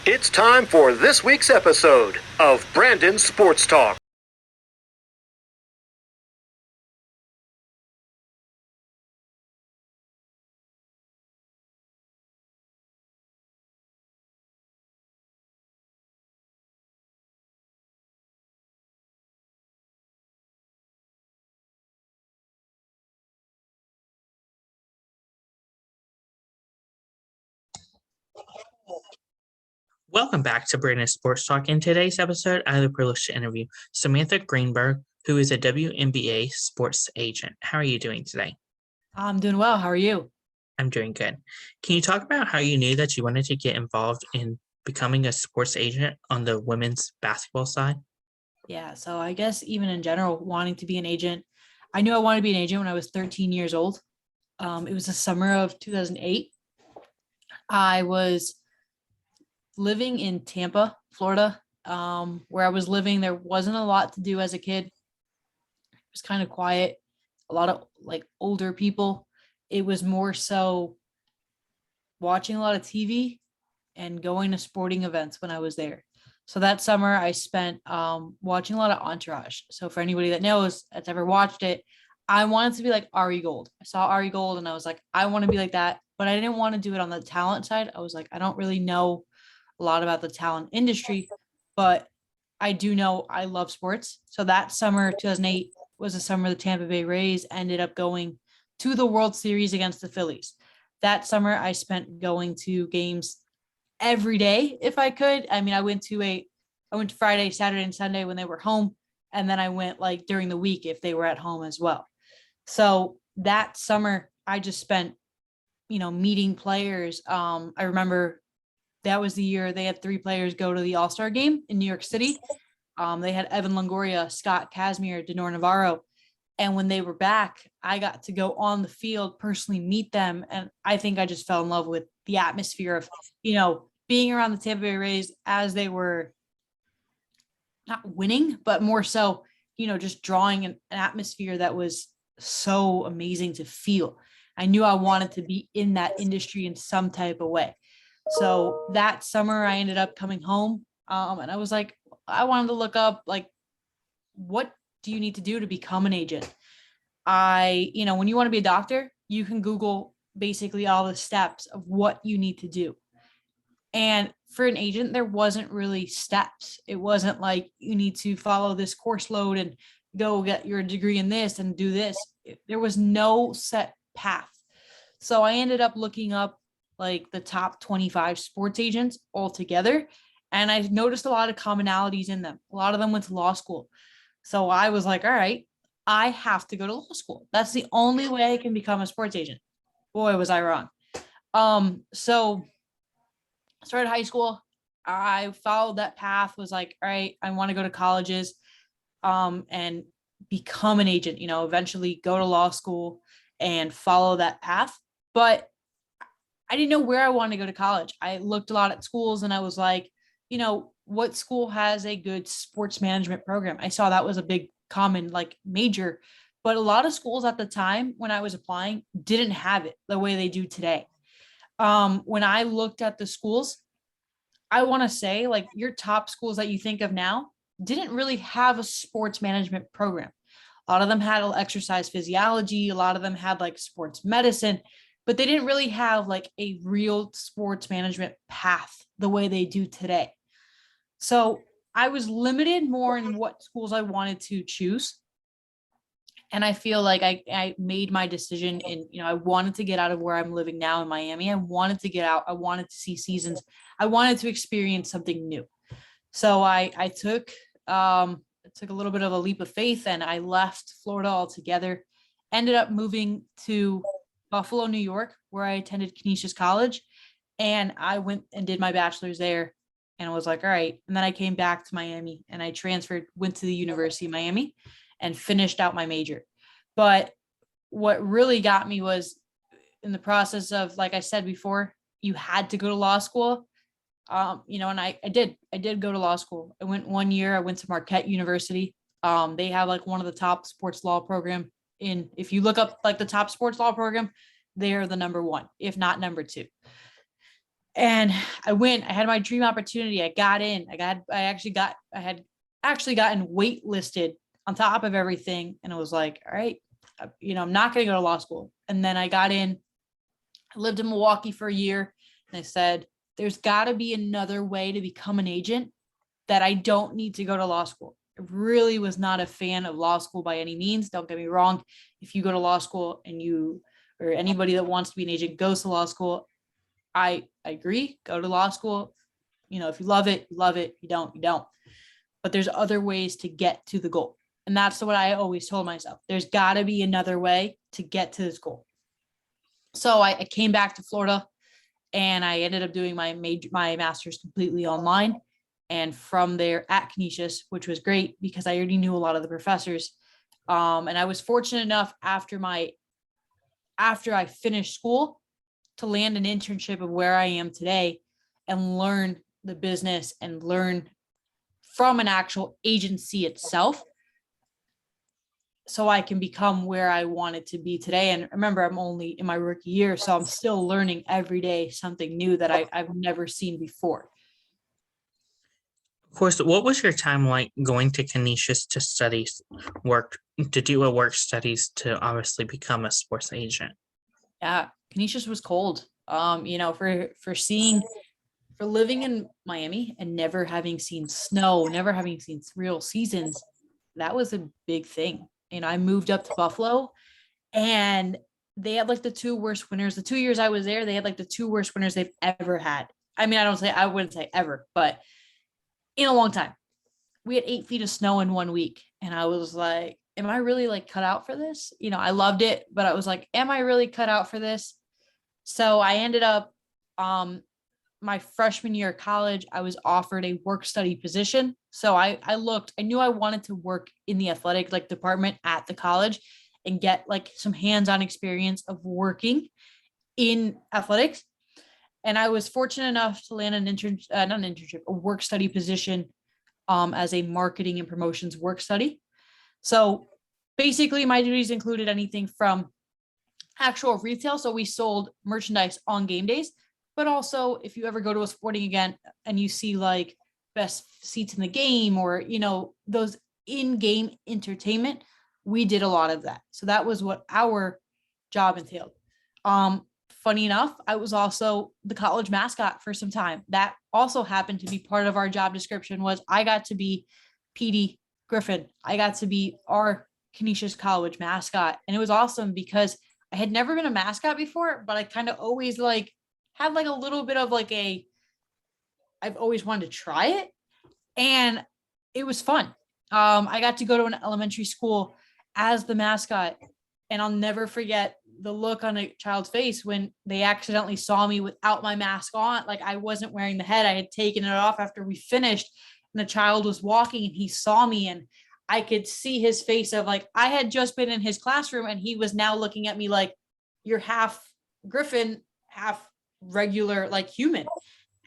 It's time for this week's episode of Brandon's Sports Talk. Welcome back to Brandon's Sports Talk. In today's episode, I have the privilege to interview Samantha Greenberg, who is a WNBA sports agent. How are you doing today? I'm doing well. How are you? I'm doing good. Can you talk about how you knew that you wanted to get involved in becoming a sports agent on the women's basketball side? Yeah, so I guess even in general, wanting to be an agent, I knew I wanted to be an agent when I was 13 years old. It was the summer of 2008. I was living in Tampa, Florida, where I was living. There wasn't a lot to do as a kid. It was kind of quiet, a lot of like older people. It was more so watching a lot of TV and going to sporting events when I was there. So that summer I spent watching a lot of Entourage. So for anybody that knows, that's ever watched it, I wanted to be like Ari Gold. I saw Ari Gold and I was like, I want to be like that, but I didn't want to do it on the talent side. I was like, I don't really know a lot about the talent industry, but I do know I love sports. So that summer, 2008, was the summer the Tampa Bay Rays ended up going to the World Series against the Phillies. That summer, I spent going to games every day if I could. I mean, I went to Friday, Saturday, and Sunday when they were home, and then I went like during the week if they were at home as well. So that summer, I just spent, meeting players. I remember that was the year they had 3 players go to the All-Star game in New York City. They had Evan Longoria, Scott Kazmir, Denor Navarro. And when they were back, I got to go on the field, personally meet them. And I think I just fell in love with the atmosphere of, being around the Tampa Bay Rays as they were not winning, but more so, just drawing an atmosphere that was so amazing to feel. I knew I wanted to be in that industry in some type of way. So that summer I ended up coming home, and I was like, I wanted to look up like, what do you need to do to become an agent? When you want to be a doctor, you can Google basically all the steps of what you need to do. And for an agent, there wasn't really steps. It wasn't like you need to follow this course load and go get your degree in this and do this. There was no set path. So I ended up looking up like the top 25 sports agents altogether. And I noticed a lot of commonalities in them. A lot of them went to law school. So I was like, all right, I have to go to law school. That's the only way I can become a sports agent. Boy, was I wrong. So I started high school. I followed that path, was like, all right, I want to go to colleges, and become an agent, eventually go to law school and follow that path. But I didn't know where I wanted to go to college. I looked a lot at schools and I was like, what school has a good sports management program? I saw that was a big common like major, but a lot of schools at the time when I was applying didn't have it the way they do today. When I looked at the schools, I want to say like your top schools that you think of now didn't really have a sports management program. A lot of them had exercise physiology. A lot of them had like sports medicine, but they didn't really have like a real sports management path the way they do today. So I was limited more in what schools I wanted to choose. And I feel like I made my decision in, I wanted to get out of where I'm living now in Miami. I wanted to get out. I wanted to see seasons. I wanted to experience something new. So I took a little bit of a leap of faith and I left Florida altogether, ended up moving to Buffalo, New York, where I attended Canisius College. And I went and did my bachelor's there and I was like, all right. And then I came back to Miami and I went to the University of Miami and finished out my major. But what really got me was in the process of, like I said before, you had to go to law school. And I did go to law school. I went 1 year. I went to Marquette University. They have like one of the top sports law program if you look up like the top sports law program, they are the number 1, if not number 2. And I went, I had my dream opportunity. I got in, I had actually gotten waitlisted on top of everything. And I was like, all right, I'm not going to go to law school. And then I got in, I lived in Milwaukee for a year, and I said, there's got to be another way to become an agent that I don't need to go to law school. I really was not a fan of law school by any means. Don't get me wrong. If you go to law school and or anybody that wants to be an agent goes to law school, I agree, go to law school. If you love it, you love it. You don't, you don't. But there's other ways to get to the goal. And that's what I always told myself. There's got to be another way to get to this goal. So I came back to Florida, and I ended up doing my master's completely online. And from there at Canisius, which was great because I already knew a lot of the professors. And I was fortunate enough after I finished school to land an internship of where I am today and learn the business and learn from an actual agency itself, so I can become where I wanted to be today. And remember, I'm only in my rookie year, so I'm still learning every day something new that I've never seen before. Of course, what was your time like going to Canisius to do a work studies to obviously become a sports agent? Yeah, Canisius was cold. For living in Miami and never having seen snow, never having seen real seasons, that was a big thing. I moved up to Buffalo, and they had like the two worst winters. The 2 years I was there, they had like the two worst winters they've ever had. I mean, I wouldn't say ever, but in a long time. We had 8 feet of snow in 1 week. And I was like, am I really like cut out for this? I loved it, but I was like, am I really cut out for this? So I ended up, my freshman year of college, I was offered a work study position. So I knew I wanted to work in the athletic department at the college and get like some hands-on experience of working in athletics. And I was fortunate enough to land a work study position as a marketing and promotions work study. So basically my duties included anything from actual retail. So we sold merchandise on game days, but also if you ever go to a sporting event and you see like best seats in the game or, those in-game entertainment, we did a lot of that. So that was what our job entailed. Funny enough, I was also the college mascot for some time. That also happened to be part of our job description. Was I got to be PD Griffin. I got to be our Canisius College mascot. And it was awesome because I had never been a mascot before, but I kind of always had a little bit of I've always wanted to try it. And it was fun. I got to go to an elementary school as the mascot, and I'll never forget the look on a child's face when they accidentally saw me without my mask on. Like I wasn't wearing the head. I had taken it off after we finished, and the child was walking and he saw me, and I could see his face of I had just been in his classroom and he was now looking at me like, you're half Griffin, half regular, human.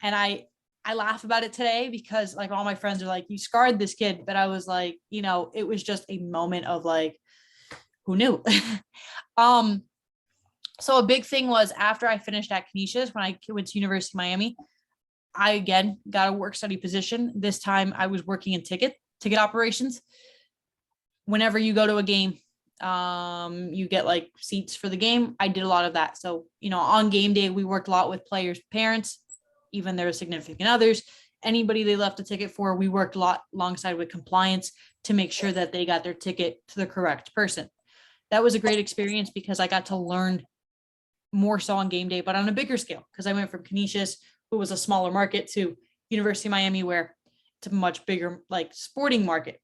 And I laugh about it today because all my friends are like, you scarred this kid. But I was like, it was just a moment of who knew? So a big thing was after I finished at Canisius, when I went to University of Miami, I again got a work study position. This time I was working in ticket operations. Whenever you go to a game, you get seats for the game. I did a lot of that. So, on game day, we worked a lot with players' parents, even their significant others, anybody they left a ticket for. We worked a lot alongside with compliance to make sure that they got their ticket to the correct person. That was a great experience because I got to learn more so on game day, but on a bigger scale, because I went from Canisius, who was a smaller market, to University of Miami, where it's a much bigger sporting market.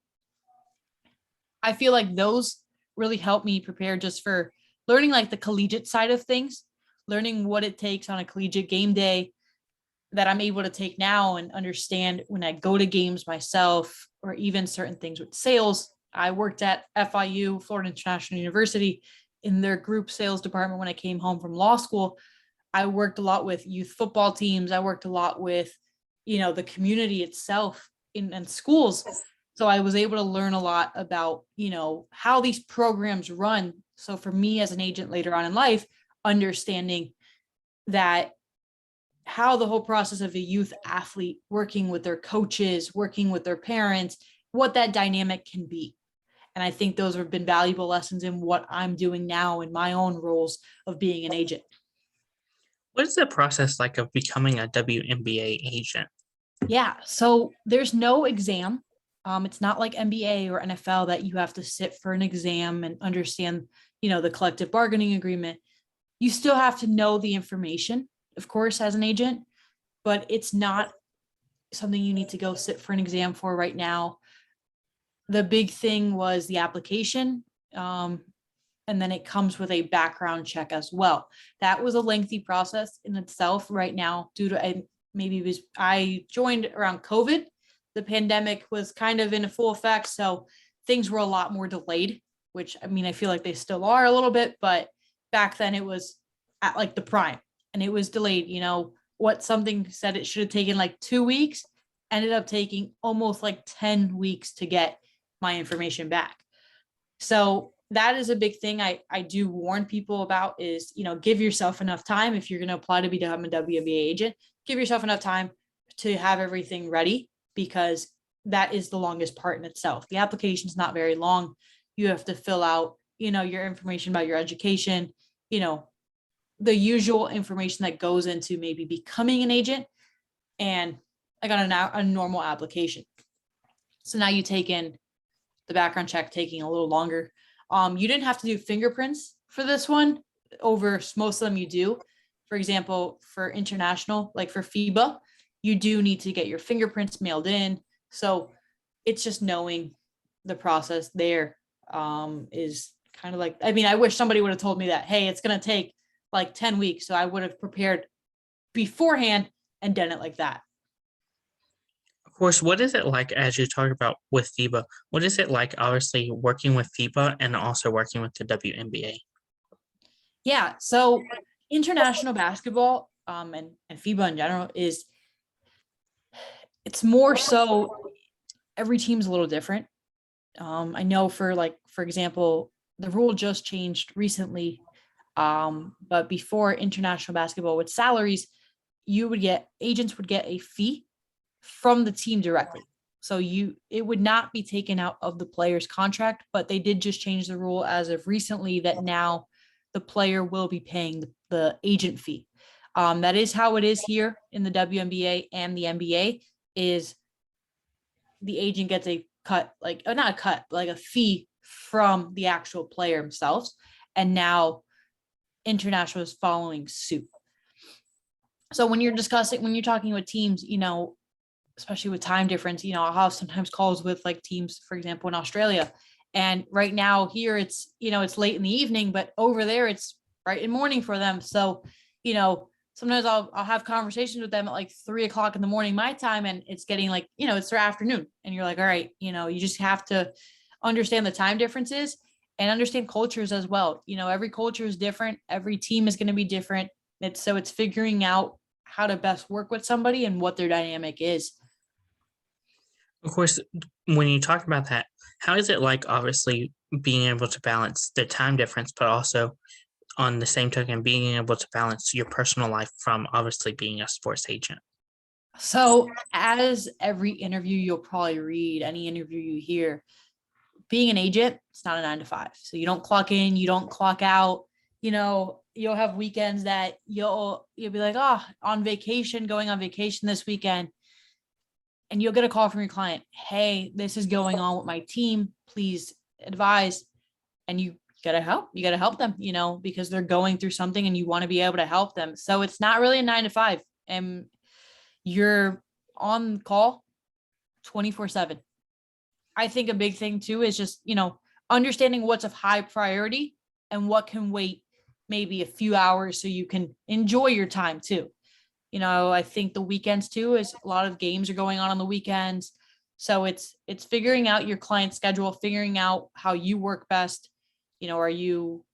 I feel like those really helped me prepare just for learning the collegiate side of things, learning what it takes on a collegiate game day that I'm able to take now and understand when I go to games myself, or even certain things with sales. I worked at FIU, Florida International University, in their group sales department when I came home from law school. I worked a lot with youth football teams. I worked a lot with, the community itself in schools. So I was able to learn a lot about, how these programs run. So for me as an agent later on in life, understanding that how the whole process of a youth athlete working with their coaches, working with their parents, what that dynamic can be. And I think those have been valuable lessons in what I'm doing now in my own roles of being an agent. What is the process like of becoming a WNBA agent? Yeah. So there's no exam. It's not like NBA or NFL that you have to sit for an exam and understand, the collective bargaining agreement. You still have to know the information, of course, as an agent, but it's not something you need to go sit for an exam for right now. The big thing was the application. And then it comes with a background check as well. That was a lengthy process in itself right now due to I joined around COVID. The pandemic was kind of in a full effect. So things were a lot more delayed, which I feel like they still are a little bit, but back then it was at like the prime and it was delayed. What something said it should have taken like 2 weeks ended up taking almost like 10 weeks to get my information back. So that is a big thing I do warn people about is, give yourself enough time. If you're going to apply to become a WNBA agent, give yourself enough time to have everything ready, because that is the longest part in itself. The application is not very long. You have to fill out, your information about your education, the usual information that goes into maybe becoming an agent, and I got a normal application. So now you take in the background check taking a little longer. You didn't have to do fingerprints for this one. Over most of them you do. For example, for international, like for FIBA, you do need to get your fingerprints mailed in. So it's just knowing the process there is kind of like, I wish somebody would have told me that, hey, it's going to take like 10 weeks. So I would have prepared beforehand and done it like that. Of course, what is it like as you talk about with FIBA? What is it like, obviously, working with FIBA and also working with the WNBA? Yeah. So international basketball and FIBA in general it's more so every team's a little different. I know for example, the rule just changed recently. But before international basketball with salaries, agents would get a fee from the team directly. So it would not be taken out of the player's contract, but they did just change the rule as of recently that now the player will be paying the agent fee. That is how it is here in the WNBA and the NBA. Is the agent gets a cut, not a cut, but like a fee from the actual player themselves. And now international is following suit. So when you're talking with teams, especially with time difference, I'll have sometimes calls with like teams, for example, in Australia. And right now here it's, it's late in the evening, but over there it's bright in morning for them. So, sometimes I'll have conversations with them at like 3:00 in the morning, my time. And it's getting like, it's their afternoon. And you're like, all right, you just have to understand the time differences and understand cultures as well. Every culture is different. Every team is going to be different. It's figuring out how to best work with somebody and what their dynamic is. Of course, when you talk about that, how is it like, obviously, being able to balance the time difference, but also on the same token, being able to balance your personal life from obviously being a sports agent? So as every interview you'll probably read, any interview you hear, being an agent, it's not a 9 to 5. So you don't clock in, you don't clock out. You'll have weekends that you'll be like, going on vacation this weekend. And you'll get a call from your client. Hey, this is going on with my team. Please advise. And you gotta help them, because they're going through something and you want to be able to help them. So it's not really a 9 to 5. And you're on call 24/7. I think a big thing too is just, understanding what's of high priority and what can wait maybe a few hours so you can enjoy your time too. I think the weekends too is a lot of games are going on the weekends. So it's figuring out your client schedule, figuring out how you work best. Are you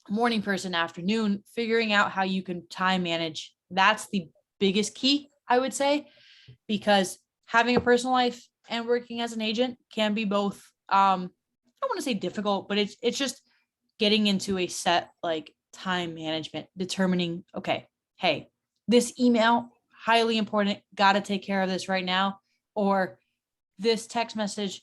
a morning person, afternoon, figuring out how you can time manage. That's the biggest key, I would say, because having a personal life and working as an agent can be both, I don't want to say difficult, but it's just getting into a set like time management, determining, okay, hey, this email, highly important, got to take care of this right now. Or this text message,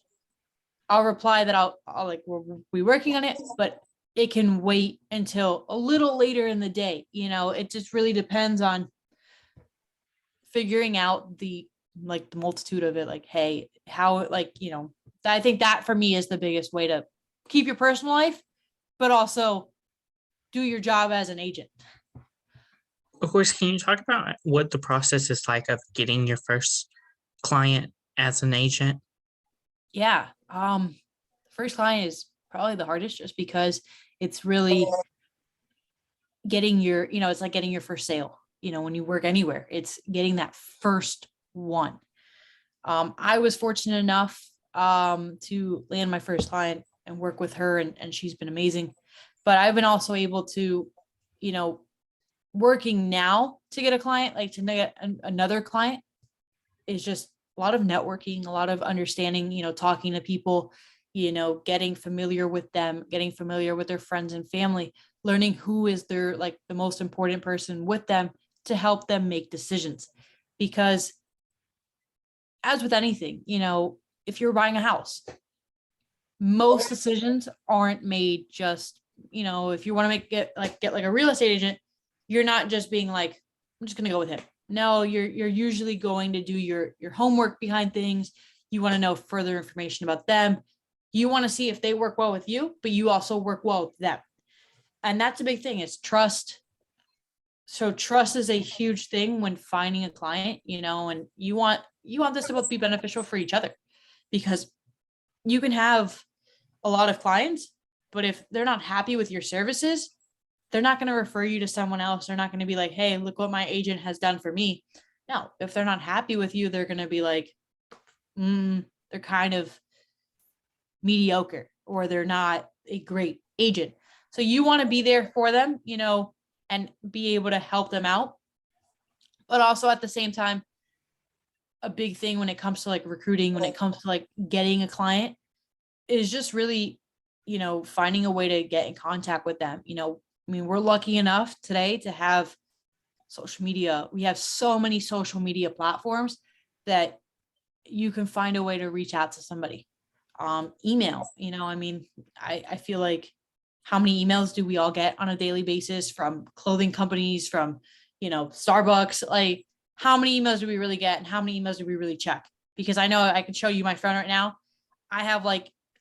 I'll reply that I'll like, we'll be working on it, but it can wait until a little later in the day. It just really depends on figuring out the multitude of it. Like, hey, how, I think that for me is the biggest way to keep your personal life, but also do your job as an agent. Of course, can you talk about what the process is like of getting your first client as an agent? Yeah. First client is probably the hardest, just because it's really getting your, it's like getting your first sale. When you work anywhere, it's getting that first one. I was fortunate enough to land my first client and work with her, and she's been amazing. But I've been also able to, working now to get a client, like to get another client, is just a lot of networking, a lot of understanding, talking to people, getting familiar with them, getting familiar with their friends and family, learning who is their, the most important person with them to help them make decisions. Because as with anything, if you're buying a house, most decisions aren't made just, if you want to get a real estate agent, you're not just being like, I'm just going to go with him. No, you're usually going to do your homework behind things. You want to know further information about them. You want to see if they work well with you, but you also work well with them. And that's a big thing, is trust. So trust is a huge thing when finding a client, and you want this to both be beneficial for each other, because you can have a lot of clients, but if they're not happy with your services, they're not going to refer you to someone else. They're not going to be like, hey, look what my agent has done for me. No, if they're not happy with you, they're going to be like, they're kind of mediocre, or they're not a great agent. So you want to be there for them, and be able to help them out. But also at the same time, a big thing when it comes to recruiting, when it comes to getting a client, is just really, finding a way to get in contact with them. We're lucky enough today to have social media. We have so many social media platforms that you can find a way to reach out to somebody. Email, I feel like, how many emails do we all get on a daily basis from clothing companies, from, Starbucks? Like, how many emails do we really get, and how many emails do we really check? Because I know I can show you my phone right now. I have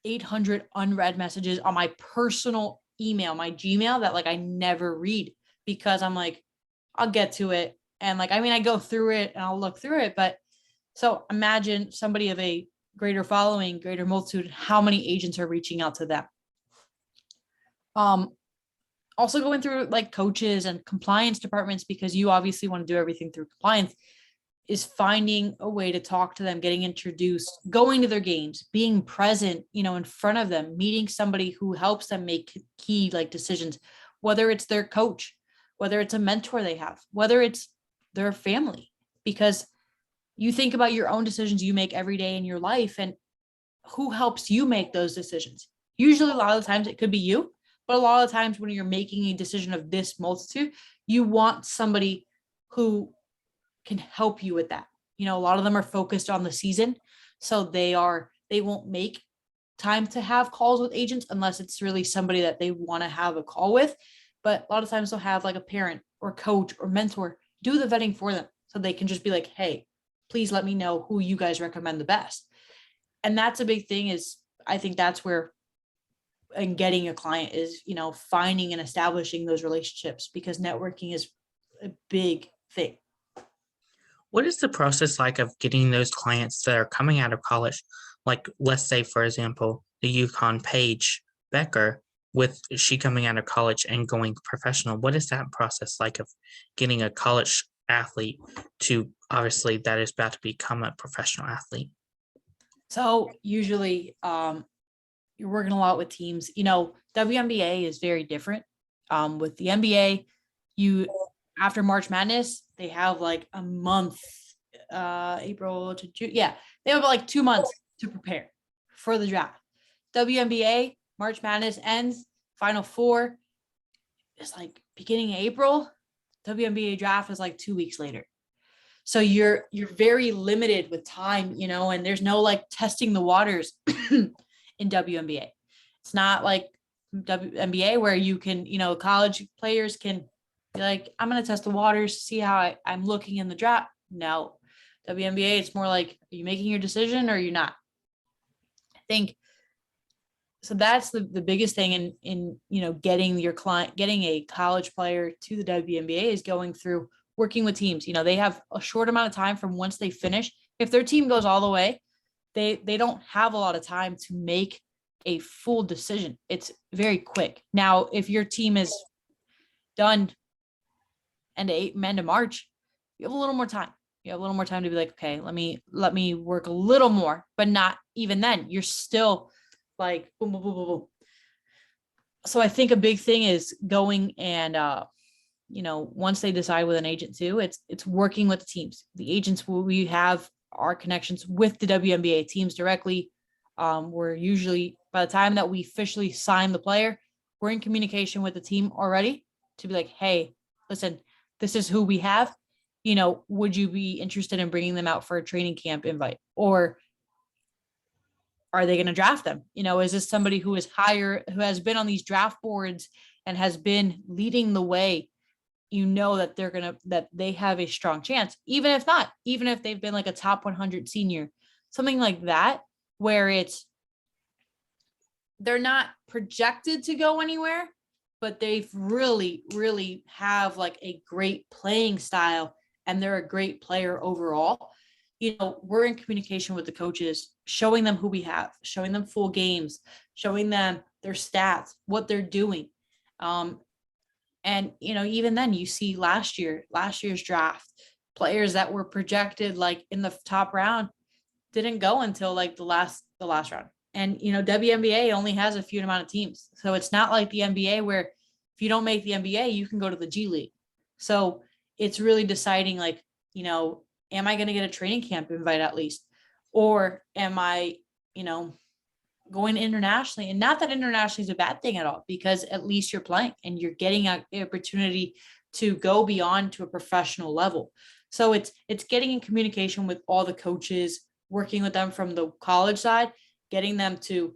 800 unread messages on my personal email, my Gmail, that I never read, because I'm like, I'll get to it. And I go through it and I'll look through it. But so imagine somebody of a greater following, greater multitude, how many agents are reaching out to them. Also going through coaches and compliance departments, because you obviously want to do everything through compliance, is finding a way to talk to them, getting introduced, going to their games, being present, in front of them, meeting somebody who helps them make key decisions, whether it's their coach, whether it's a mentor they have, whether it's their family. Because you think about your own decisions you make every day in your life, and who helps you make those decisions. Usually a lot of the times it could be you, but a lot of times when you're making a decision of this multitude, you want somebody who can help you with that. A lot of them are focused on the season, so they won't make time to have calls with agents unless it's really somebody that they want to have a call with. But a lot of times they'll have a parent or coach or mentor do the vetting for them, so they can just be like, hey, please let me know who you guys recommend the best. And that's a big thing, is I think that's where, and getting a client is, finding and establishing those relationships, because networking is a big thing. What is the process like of getting those clients that are coming out of college? Let's say, for example, the UConn Paige Becker, with she coming out of college and going professional. What is that process like of getting a college athlete to, obviously, that is about to become a professional athlete? So usually you're working a lot with teams. WNBA is very different. With the NBA, after March Madness, they have a month, April to June. Yeah, they have 2 months to prepare for the draft. WNBA, March Madness ends, Final Four is beginning of April. WNBA draft is like 2 weeks later. So you're very limited with time, and there's no like testing the waters in WNBA. It's not like WNBA where you can, college players can be like, I'm going to test the waters, see how I'm looking in the draft. No, WNBA, it's more like, are you making your decision or are you not? I think so. That's the biggest thing in getting your client, getting a college player to the WNBA is going through working with teams. They have a short amount of time from once they finish. If their team goes all the way, they don't have a lot of time to make a full decision. It's very quick. Now, if your team is done end of March, you have a little more time. You have a little more time to be like, okay, let me work a little more, but not even then. You're still like boom, boom, boom, boom, boom. So I think a big thing is going and once they decide with an agent too, it's working with the teams. The agents we have our connections with the WNBA teams directly. We're usually, by the time that we officially sign the player, we're in communication with the team already to be like, hey, listen, this is who we have. Would you be interested in bringing them out for a training camp invite? Or are they going to draft them? Is this somebody who is higher, who has been on these draft boards and has been leading the way? That they have a strong chance, even if they've been like a top 100 senior, something like that, where they're not projected to go anywhere, but they've really, really have like a great playing style and they're a great player overall. We're in communication with the coaches, showing them who we have, showing them full games, showing them their stats, what they're doing. And, even then you see last year's draft, players that were projected like in the top round didn't go until like the last round. And, WNBA only has a few amount of teams. So it's not like the NBA where if you don't make the NBA, you can go to the G League. So it's really deciding like, am I going to get a training camp invite at least? Or am I, going internationally? And not that internationally is a bad thing at all, because at least you're playing and you're getting an opportunity to go beyond to a professional level. So it's getting in communication with all the coaches, working with them from the college side, getting them to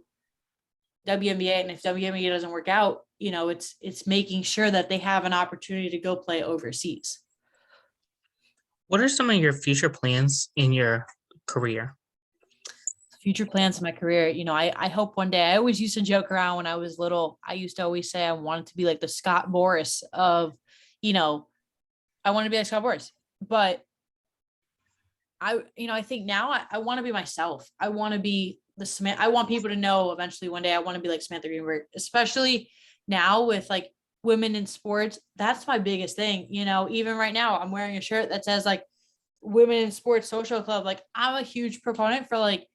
WNBA. And if WNBA doesn't work out, it's making sure that they have an opportunity to go play overseas. What are some of your future plans in your career? Future plans in my career, I hope one day, I always used to joke around when I was little. I used to always say I wanted to be like the Scott Boras of, I want to be like Scott Boras. But I think now I want to be myself. I want to be I want people to know eventually one day I want to be like Samantha Greenberg, especially now with like women in sports. That's my biggest thing. Even right now I'm wearing a shirt that says like Women in Sports Social Club. Like I'm a huge proponent for like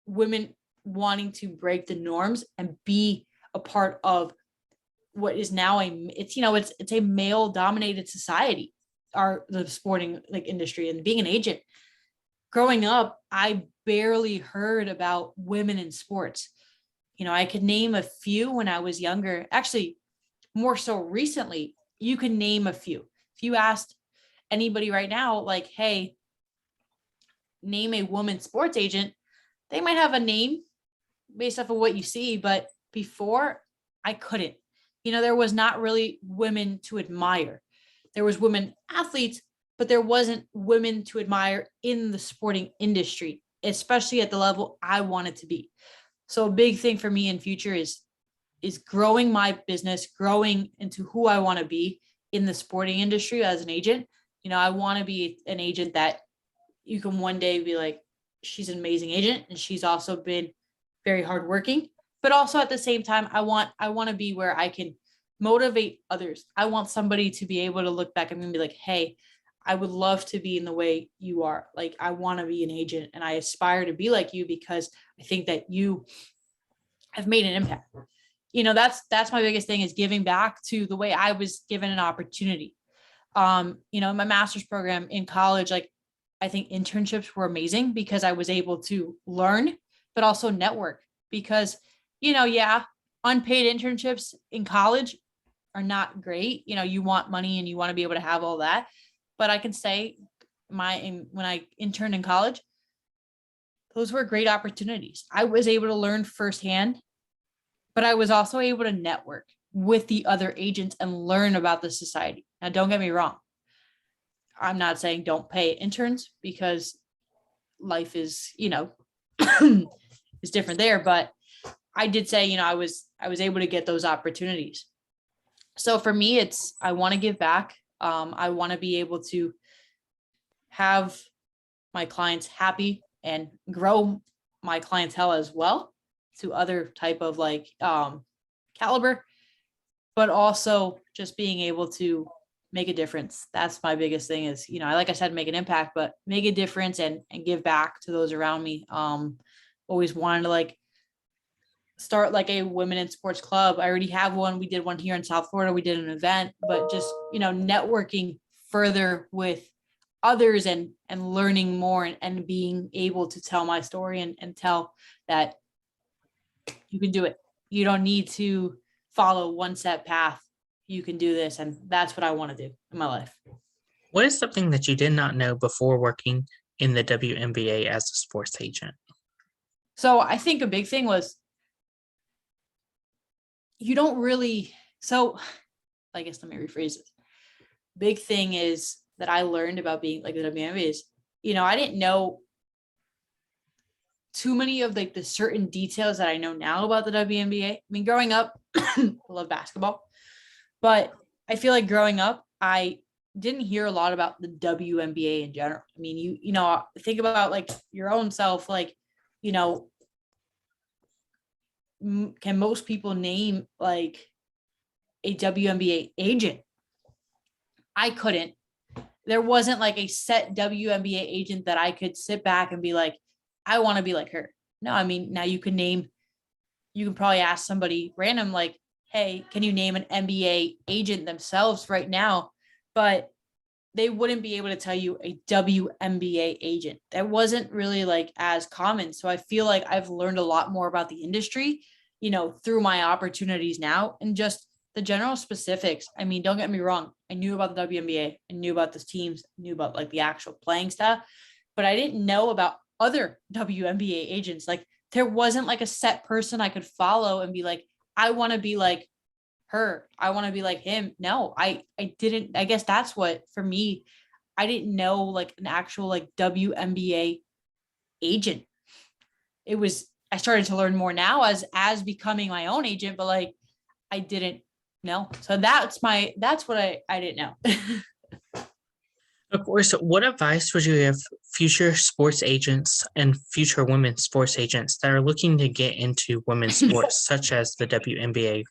women wanting to break the norms and be a part of what is now it's a male dominated society, the sporting like industry. And being an agent, growing up, I barely heard about women in sports. I could name a few when I was younger. Actually, more so recently, you can name a few. If you asked anybody right now, like, hey, name a woman sports agent, they might have a name based off of what you see, but before I couldn't. There was not really women to admire. There was women athletes, but there wasn't women to admire in the sporting industry, especially at the level I wanted to be. So a big thing for me in future is growing my business, growing into who I want to be in the sporting industry as an agent. I want to be an agent that you can one day be like, she's an amazing agent and she's also been very hardworking, but also at the same time, I want to be where I can motivate others. I want somebody to be able to look back at me and be like, hey, I would love to be in the way you are. Like, I want to be an agent and I aspire to be like you because I think that you have made an impact. That's my biggest thing, is giving back to the way I was given an opportunity. In my master's program in college, like I think internships were amazing because I was able to learn, but also network because, unpaid internships in college are not great. You want money and you want to be able to have all that. But I can say when I interned in college, those were great opportunities. I was able to learn firsthand, but I was also able to network with the other agents and learn about the society. Now, don't get me wrong. I'm not saying don't pay interns, because life is, is different there. But I did say, I was able to get those opportunities. So for me, I want to give back. I want to be able to have my clients happy and grow my clientele as well to other type of caliber, but also just being able to make a difference. That's my biggest thing is, like I said, make an impact, but make a difference and give back to those around me. Always wanted to start a women in sports club. I already have one. We did one here in South Florida. We did an event, but just, networking further with others and learning more and being able to tell my story and tell that you can do it. You don't need to follow one set path. You can do this. And that's what I want to do in my life. What is something that you did not know before working in the WNBA as a sports agent? So I think a big thing was you don't really, I guess let me rephrase it. Big thing is that I learned about being the WNBA is, I didn't know too many of the certain details that I know now about the WNBA. I mean, growing up, I love basketball, but I feel like growing up, I didn't hear a lot about the WNBA in general. I mean, you think about your own self, can most people name a WNBA agent? I couldn't. There wasn't a set WNBA agent that I could sit back and be like, I want to be like her. No, I mean, now you can probably ask somebody random, hey, can you name an NBA agent themselves right now? But they wouldn't be able to tell you a WNBA agent. That wasn't really as common. So I feel like I've learned a lot more about the industry, through my opportunities now and just the general specifics. I mean, don't get me wrong. I knew about the WNBA. I knew about the teams, I knew about the actual playing stuff, but I didn't know about other WNBA agents. There wasn't a set person I could follow and be like, I want to be like her. I want to be like him. No, I didn't. I guess that's what, for me, I didn't know an actual WNBA agent. I started to learn more now as becoming my own agent, but I didn't know. So that's what I didn't know. Of course, what advice would you give future sports agents and future women's sports agents that are looking to get into women's sports, such as the WNBA,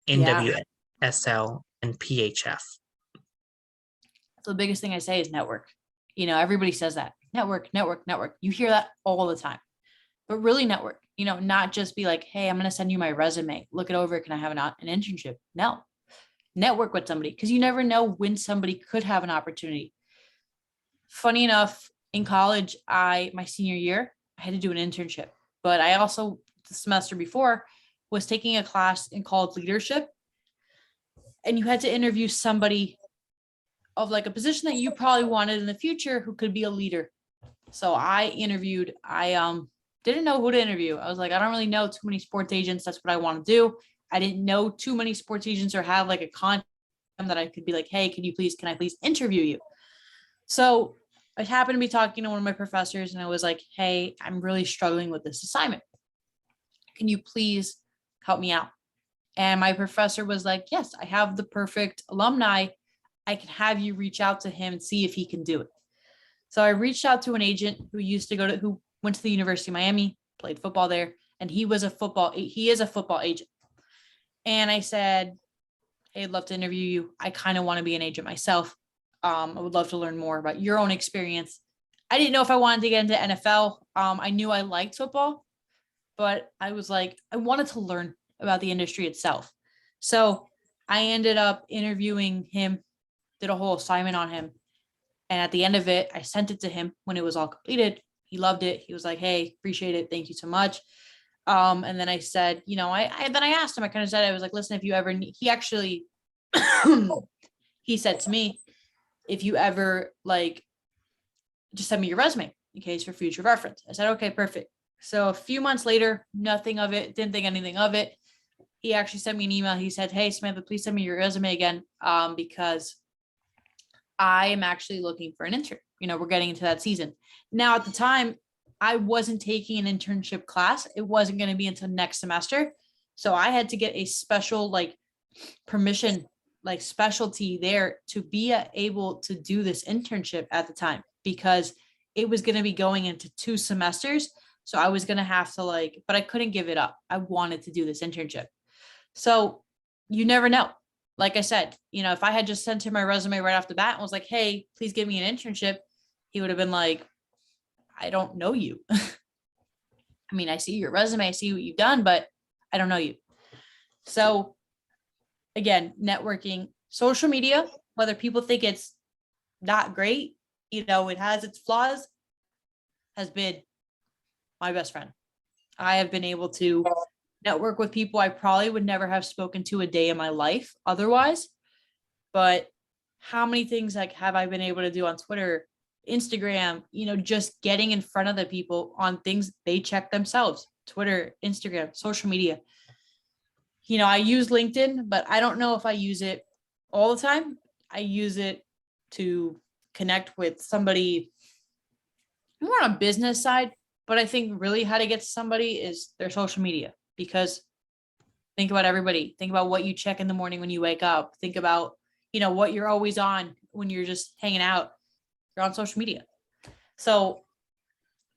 NWSL, and PHF? So the biggest thing I say is network. Everybody says that. Network, network, network. You hear that all the time. But really network, not just be like, hey, I'm going to send you my resume. Look it over. Can I have an internship? No. Network with somebody, because you never know when somebody could have an opportunity. Funny enough, in college, my senior year, I had to do an internship. But I also, the semester before, was taking a class called leadership. And you had to interview somebody of a position that you probably wanted in the future who could be a leader. So I interviewed, didn't know who to interview. I was like, I don't really know too many sports agents. That's what I want to do. I didn't know too many sports agents or have a contact that I could be like, hey, can I please interview you? So I happened to be talking to one of my professors and I was like, hey, I'm really struggling with this assignment. Can you please help me out? And my professor was like, yes, I have the perfect alumni. I can have you reach out to him and see if he can do it. So I reached out to an agent who went to the University of Miami, played football there, and he is a football agent. And I said, hey, I'd love to interview you. I kind of want to be an agent myself. I would love to learn more about your own experience. I didn't know if I wanted to get into NFL. I knew I liked football, but I was like, I wanted to learn about the industry itself. So I ended up interviewing him, did a whole assignment on him. And at the end of it, I sent it to him when it was all completed. He loved it. He was like, hey, appreciate it. Thank you so much. And then I said, I asked him, I kind of said, I was like, listen, if you ever need, he actually he said to me, if you ever just send me your resume in case for future reference. I said, okay, perfect. So a few months later, nothing of it, didn't think anything of it. He actually sent me an email. He said, hey, Samantha, please send me your resume again, because I am actually looking for an intern. We're getting into that season. Now, at the time, I wasn't taking an internship class. It wasn't going to be until next semester. So I had to get a special permission, specialty there to be able to do this internship at the time, because it was going to be going into 2 semesters. So I was going to have to but I couldn't give it up. I wanted to do this internship. So you never know. Like I said, if I had just sent him my resume right off the bat and was like, hey, please give me an internship, he would have been like, I don't know you. I mean, I see your resume, I see what you've done, but I don't know you. So again, networking, social media, whether people think it's not great, it has its flaws, has been my best friend. I have been able to network with people I probably would never have spoken to a day in my life otherwise. But how many things have I been able to do on Twitter, Instagram, just getting in front of the people on things they check themselves, Twitter, Instagram, social media. I use LinkedIn, but I don't know if I use it all the time. I use it to connect with somebody more on a business side, but I think really how to get to somebody is their social media, because think about everybody. Think about what you check in the morning when you wake up. Think about, what you're always on when you're just hanging out. You're on social media. So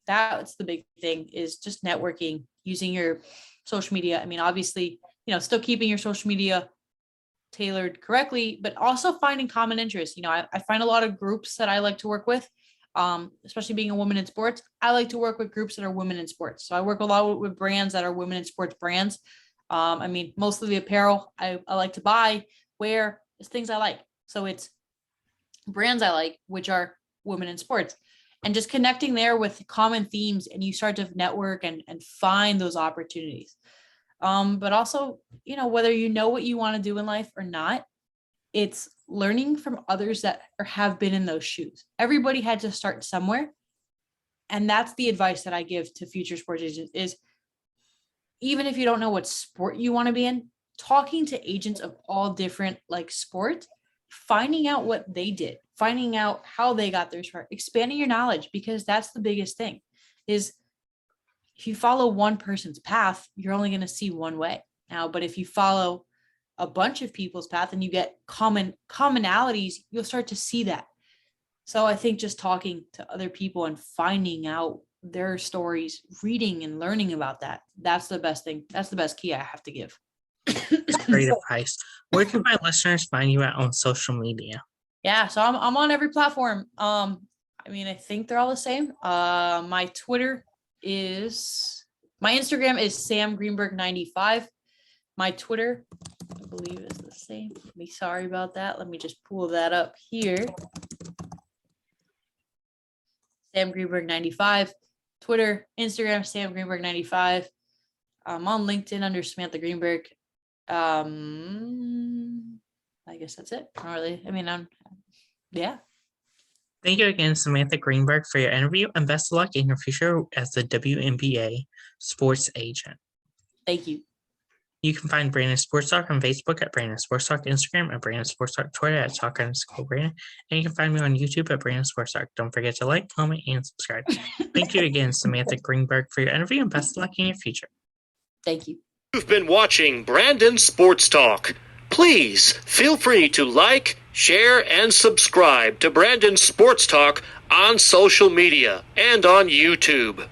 that's the big thing, is just networking, using your social media. I mean, obviously, still keeping your social media tailored correctly, but also finding common interests. I find a lot of groups that I like to work with, especially being a woman in sports. I like to work with groups that are women in sports. So I work a lot with brands that are women in sports brands. I mean, mostly the apparel I like to buy, wear, is things I like. So it's brands I like, which are women in sports, and just connecting there with common themes, and you start to network and find those opportunities. But also, whether you know what you want to do in life or not, it's learning from others that have been in those shoes. Everybody had to start somewhere. And that's the advice that I give to future sports agents, is even if you don't know what sport you want to be in, talking to agents of all different sports, finding out what they did, finding out how they got their start, expanding your knowledge, because that's the biggest thing. Is if you follow one person's path, you're only going to see one way now. But if you follow a bunch of people's path and you get commonalities, you'll start to see that. So I think just talking to other people and finding out their stories, reading and learning about that's the best thing. That's the best key I have to give. Great advice. Where can my listeners find you at on social media? Yeah, so I'm on every platform. I mean, I think they're all the same. My Instagram is Sam Greenberg 95. My Twitter, I believe, is the same. Sorry about that. Let me just pull that up here. Sam Greenberg 95. Twitter, Instagram, Sam Greenberg 95. I'm on LinkedIn under Samantha Greenberg. I guess that's it. Not really. I mean, yeah. Thank you again, Samantha Greenberg, for your interview, and best of luck in your future as the WNBA sports agent. Thank you. You can find Brandon Sports Talk on Facebook at Brandon Sports Talk, Instagram at Brandon Sports Talk, Twitter at Talk_Brandon, and you can find me on YouTube at Brandon Sports Talk. Don't forget to like, comment, and subscribe. Thank you again, Samantha Greenberg, for your interview, and best of luck in your future. Thank you. You've been watching Brandon Sports Talk. Please feel free to like, share, and subscribe to Brandon Sports Talk on social media and on YouTube.